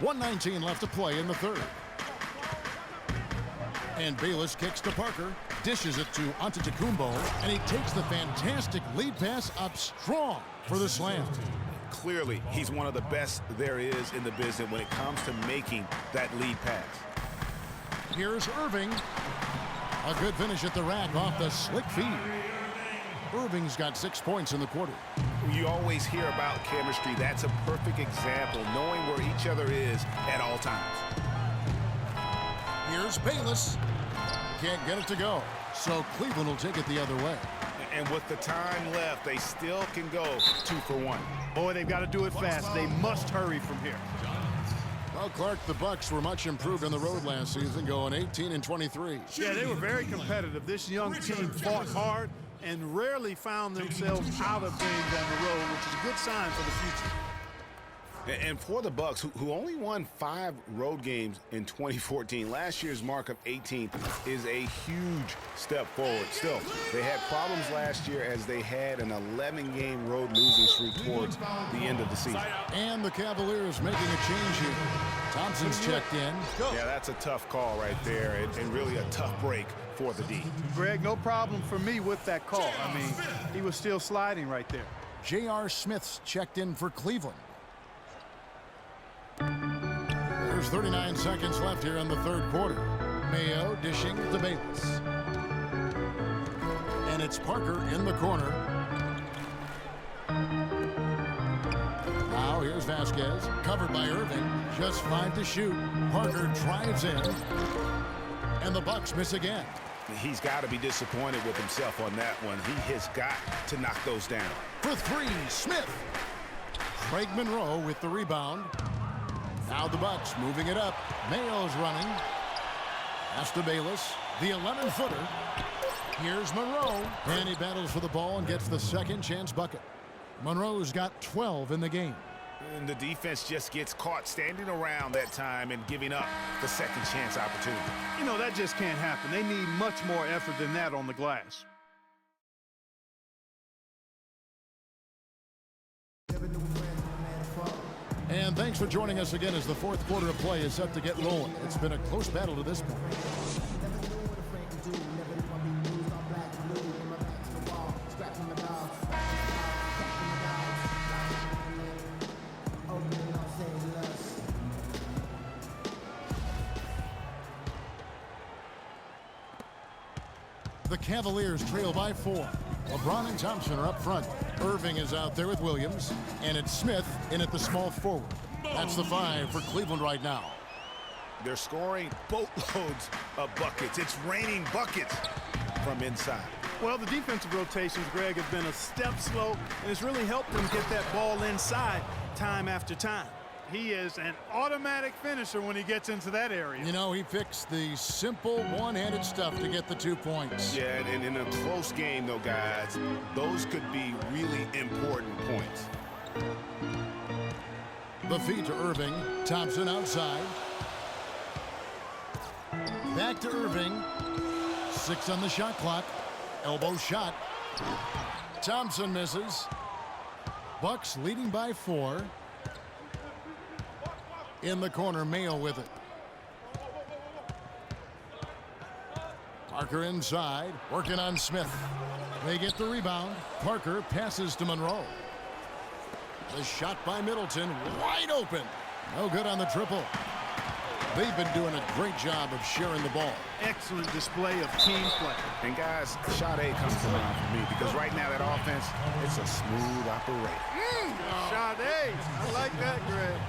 1:19 left to play in the third. And Bayless kicks to Parker, dishes it to Antetokounmpo, and he takes the fantastic lead pass up strong for the slam. Clearly, he's one of the best there is in the business when it comes to making that lead pass. Here's Irving. A good finish at the rack off the slick feed. Irving's got 6 points in the quarter. You always hear about chemistry. That's a perfect example, knowing where each other is at all times. Here's Bayless. Can't get it to go, so Cleveland will take it the other way. And with the time left, they still can go 2 for 1. Boy, they've got to do it fast. They must hurry from here. Well, Clark, the Bucks were much improved on the road last season, going 18-23. Yeah, they were very competitive. This young team fought hard and rarely found themselves out of games on the road, which is a good sign for the future. And for the Bucks, who only won 5 road games in 2014, last year's mark of 18 is a huge step forward. Still, they had problems last year as they had an 11-game road losing streak towards the end of the season. And the Cavaliers making a change here. Thompson's checked in. Yeah, that's a tough call right there, and really a tough break for the D. Greg, no problem for me with that call. I mean, he was still sliding right there. J.R. Smith's checked in for Cleveland. There's 39 seconds left here in the third quarter. Mayo dishing to Bayless. And it's Parker in the corner. Now here's Vasquez, covered by Irving. Just 5 to shoot. Parker drives in. And the Bucks miss again. He's got to be disappointed with himself on that one. He has got to knock those down. For 3, Smith. Craig Monroe with the rebound. Now the Bucks moving it up. Mayo's running. Pass to Bayless. The 11-footer. Here's Monroe. And he battles for the ball and gets the second chance bucket. Monroe's got 12 in the game. And the defense just gets caught standing around that time and giving up the second chance opportunity. You know, that just can't happen. They need much more effort than that on the glass. And thanks for joining us again as the fourth quarter of play is set to get rolling. It's been a close battle to this point. The Cavaliers trail by 4. LeBron and Thompson are up front. Irving is out there with Williams, and it's Smith in at the small forward. That's the 5 for Cleveland right now. They're scoring boatloads of buckets. It's raining buckets from inside. Well, the defensive rotations, Greg, have been a step slow, and it's really helped them get that ball inside time after time. He is an automatic finisher when he gets into that area. You know, he picks the simple one-handed stuff to get the 2 points. Yeah, and in a close game, though, guys, those could be really important points. The feed to Irving. Thompson outside. Back to Irving. 6 on the shot clock. Elbow shot. Thompson misses. Bucks leading by 4. In the corner, Mayo with it. Parker inside, working on Smith. They get the rebound. Parker passes to Monroe. The shot by Middleton, wide open. No good on the triple. They've been doing a great job of sharing the ball. Excellent display of team play. And guys, shot A comes to mind for me because right now that offense, it's a smooth operation. Shot A. I like that, Greg.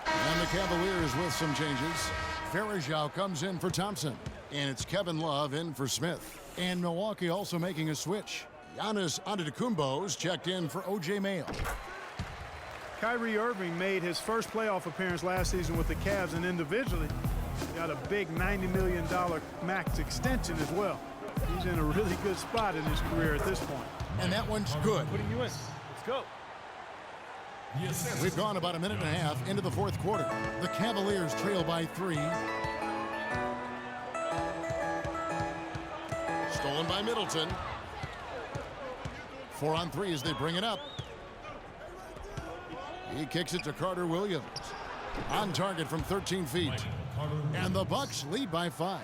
And the Cavaliers with some changes. Varejao comes in for Thompson. And it's Kevin Love in for Smith. And Milwaukee also making a switch. Giannis Antetokounmpo's checked in for O.J. Mayo. Kyrie Irving made his first playoff appearance last season with the Cavs, and individually got a big $90 million max extension as well. He's in a really good spot in his career at this point. And that one's good. Putting you in. Let's go. We've gone about a minute and a half into the fourth quarter. The Cavaliers trail by 3. Stolen by Middleton. 4-on-3 as they bring it up. He kicks it to Carter Williams. On target from 13 feet. And the Bucks lead by 5.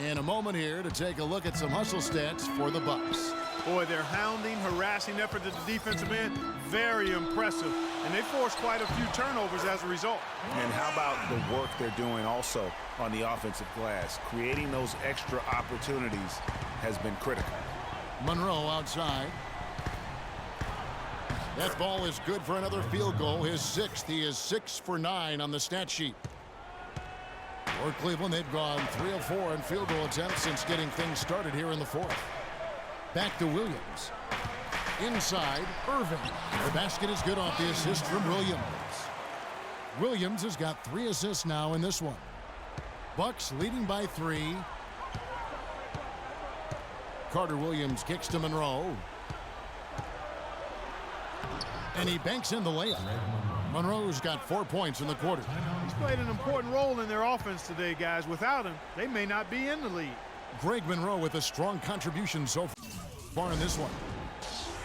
In a moment here to take a look at some hustle stats for the Bucks. Boy, their hounding, harassing effort at the defensive end, very impressive. And they forced quite a few turnovers as a result. And how about the work they're doing also on the offensive glass? Creating those extra opportunities has been critical. Monroe outside. That ball is good for another field goal, his 6th. He is 6 for 9 on the stat sheet. For Cleveland, they've gone 3 of 4 in field goal attempts since getting things started here in the 4th. Back to Williams. Inside, Irving. The basket is good off the assist from Williams. Williams has got 3 assists now in this one. Bucks leading by 3. Carter Williams kicks to Monroe. And he banks in the layup. Monroe's got 4 points in the quarter. He's played an important role in their offense today, guys. Without him, they may not be in the lead. Greg Monroe with a strong contribution so far in this one.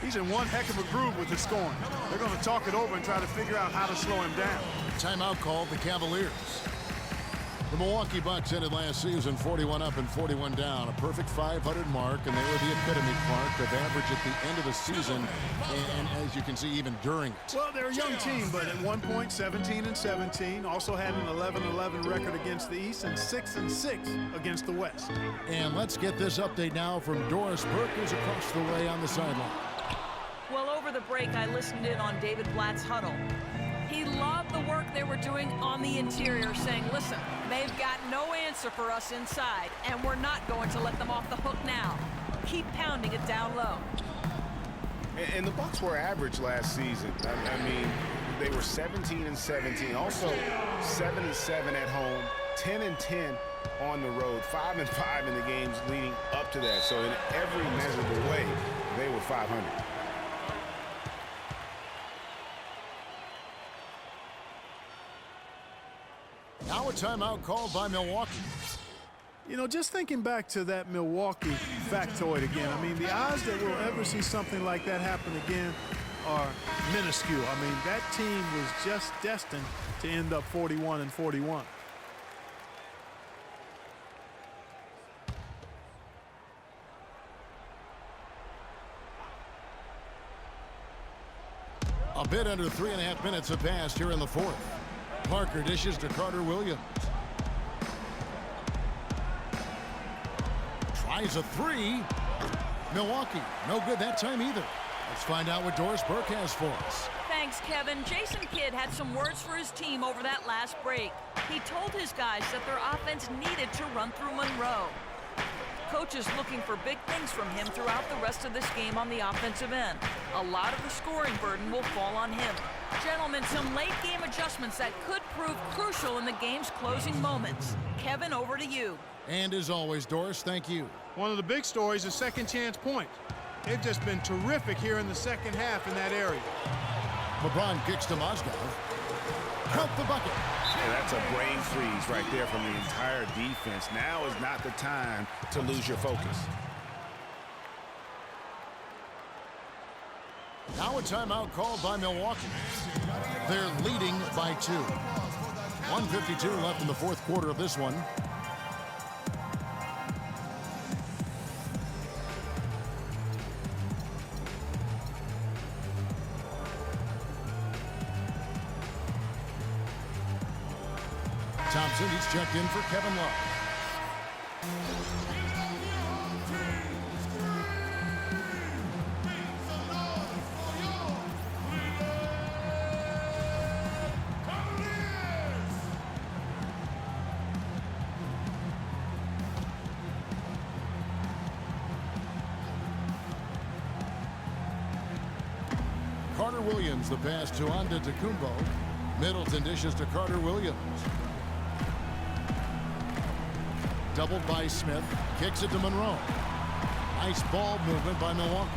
He's in one heck of a groove with his scoring. They're going to talk it over and try to figure out how to slow him down. Timeout called the Cavaliers. The Milwaukee Bucks ended last season 41 up and 41 down, a perfect 500 mark, and they were the epitome, Clark, of average at the end of the season, and as you can see, even during it. Well, they're a young team, but at one point, 17-17, also had an 11-11 record against the East and 6-6 against the West. And let's get this update now from Doris Burke, who's across the way on the sideline. Well, over the break, I listened in on David Blatt's huddle. He loved the work they were doing on the interior, saying, listen, they've got no answer for us inside, and we're not going to let them off the hook now. Keep pounding it down low. And the Bucks were average last season. I mean, they were 17-17, also 7-7 at home, 10-10 on the road, 5-5 in the games leading up to that. So in every measurable way, they were 500. Now a timeout called by Milwaukee. You know, just thinking back to that Milwaukee factoid again, I mean, the odds that we'll ever see something like that happen again are minuscule. I mean, that team was just destined to end up 41-41. A bit under 3.5 minutes have passed here in the 4th. Parker dishes to Carter Williams. Tries a 3. Milwaukee, no good that time either. Let's find out what Doris Burke has for us. Thanks, Kevin. Jason Kidd had some words for his team over that last break. He told his guys that their offense needed to run through Monroe. Coach is looking for big things from him throughout the rest of this game on the offensive end. A lot of the scoring burden will fall on him. Gentlemen, some late game adjustments that could prove crucial in the game's closing moments. Kevin, over to you. And as always, Doris, thank you. One of the big stories is second chance points. They've just been terrific here in the second half in that area. LeBron kicks to Mozgov. Count the bucket. Yeah, that's a brain freeze right there from the entire defense. Now is not the time to lose your focus. Now a timeout called by Milwaukee. They're leading by 2. 1:52 left in the 4th quarter of this one. Thompson, he's checked in for Kevin Love. Carter Williams, the pass to Antetokounmpo. Middleton dishes to Carter Williams. Doubled by Smith, kicks it to Monroe. Nice ball movement by Milwaukee.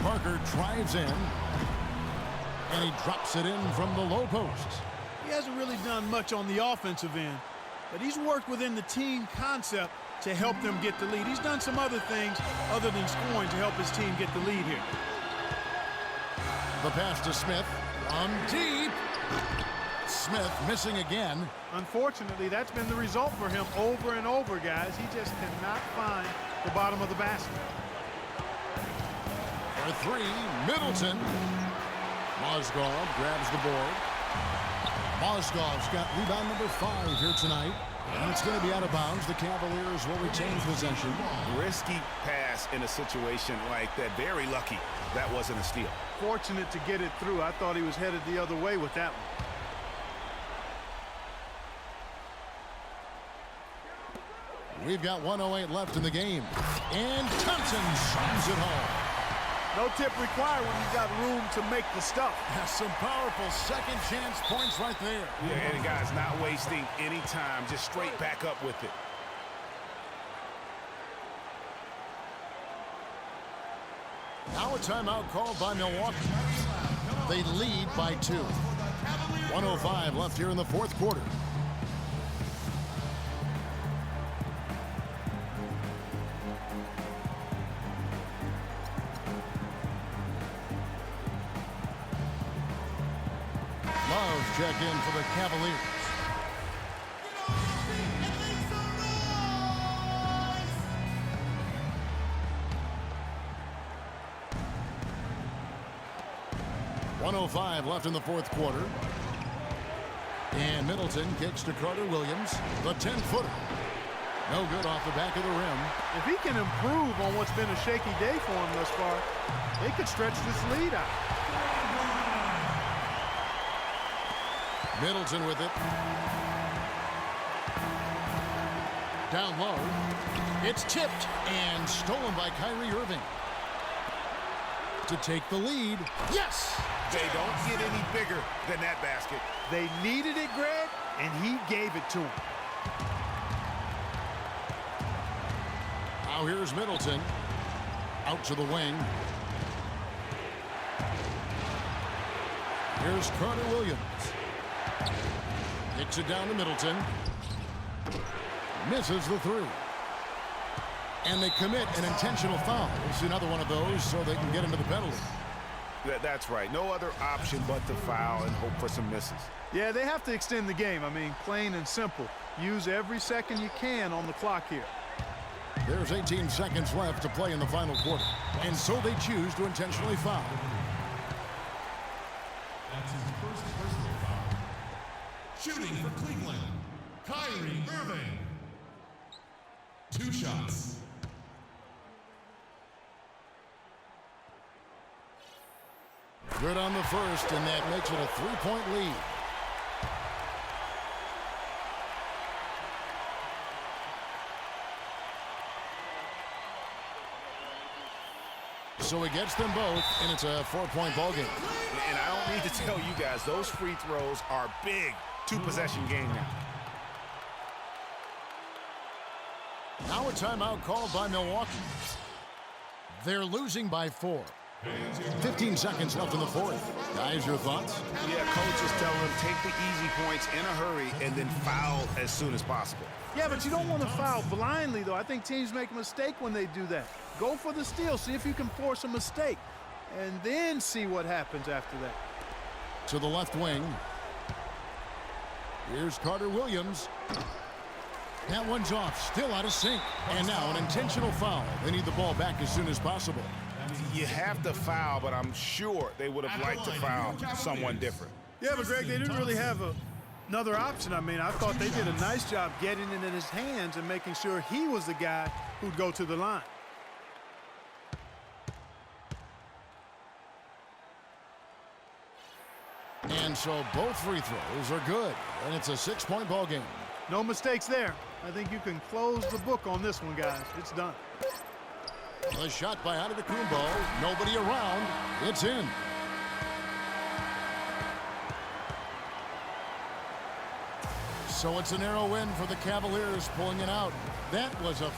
Parker drives in, and he drops it in from the low post. He hasn't really done much on the offensive end, but he's worked within the team concept to help them get the lead. He's done some other things other than scoring to help his team get the lead here. The pass to Smith. On deep. Smith missing again. Unfortunately, that's been the result for him over and over, guys. He just cannot find the bottom of the basket. For three, Middleton. Mozgov grabs the board. Mozgov's got rebound number 5 here tonight. And it's going to be out of bounds. The Cavaliers will retain possession. Risky pass in a situation like that. Very lucky that wasn't a steal. Fortunate to get it through. I thought he was headed the other way with that one. We've got 1:08 left in the game. And Thompson slams it home. No tip required when you've got room to make the stuff. That's some powerful second chance points right there. Yeah, and guys, not wasting any time, just straight back up with it. Now a timeout called by Milwaukee. They lead by 2. 1:05 left here in the fourth quarter. Love check in for the Cavaliers. .105 left in the fourth quarter. And Middleton kicks to Carter Williams. The 10-footer. No good off the back of the rim. If he can improve on what's been a shaky day for him thus far, they could stretch this lead out. Middleton with it. Down low. It's tipped and stolen by Kyrie Irving. To take the lead. Yes! They don't get any bigger than that basket. They needed it, Greg, and he gave it to him. Now here's Middleton. Out to the wing. Here's Carter Williams. Kicks it down to Middleton. Misses the 3. And they commit an intentional foul. It's another one of those so they can get into the penalty. That's right. No other option but to foul and hope for some misses. Yeah, they have to extend the game. I mean, plain and simple. Use every second you can on the clock here. There's 18 seconds left to play in the final quarter. And so they choose to intentionally foul. That's his first personal foul. Shooting for Cleveland, Kyrie Irving. 2 shots. Good on the first, and that makes it a 3-point lead. So he gets them both, and it's a 4-point ball game. And I don't need to tell you guys, those free throws are big. 2-possession game now. Now a timeout called by Milwaukee. They're losing by 4. 15 seconds left in the fourth. Guys, your thoughts? Yeah, coach is telling them take the easy points in a hurry and then foul as soon as possible. Yeah, but you don't want to foul blindly, though. I think teams make a mistake when they do that. Go for the steal. See if you can force a mistake. And then see what happens after that. To the left wing. Here's Carter Williams. That one's off. Still out of sync. And now an intentional foul. They need the ball back as soon as possible. You have to foul, but I'm sure they would have liked to foul someone different. Yeah, but Greg, they didn't really have another option. I mean, I thought they did a nice job getting it in his hands and making sure he was the guy who'd go to the line. And so both free throws are good. And it's a 6-point ball game. No mistakes there. I think you can close the book on this one, guys. It's done. The shot by Antetokounmpo. Nobody around. It's in. So it's a narrow win for the Cavaliers pulling it out. That was a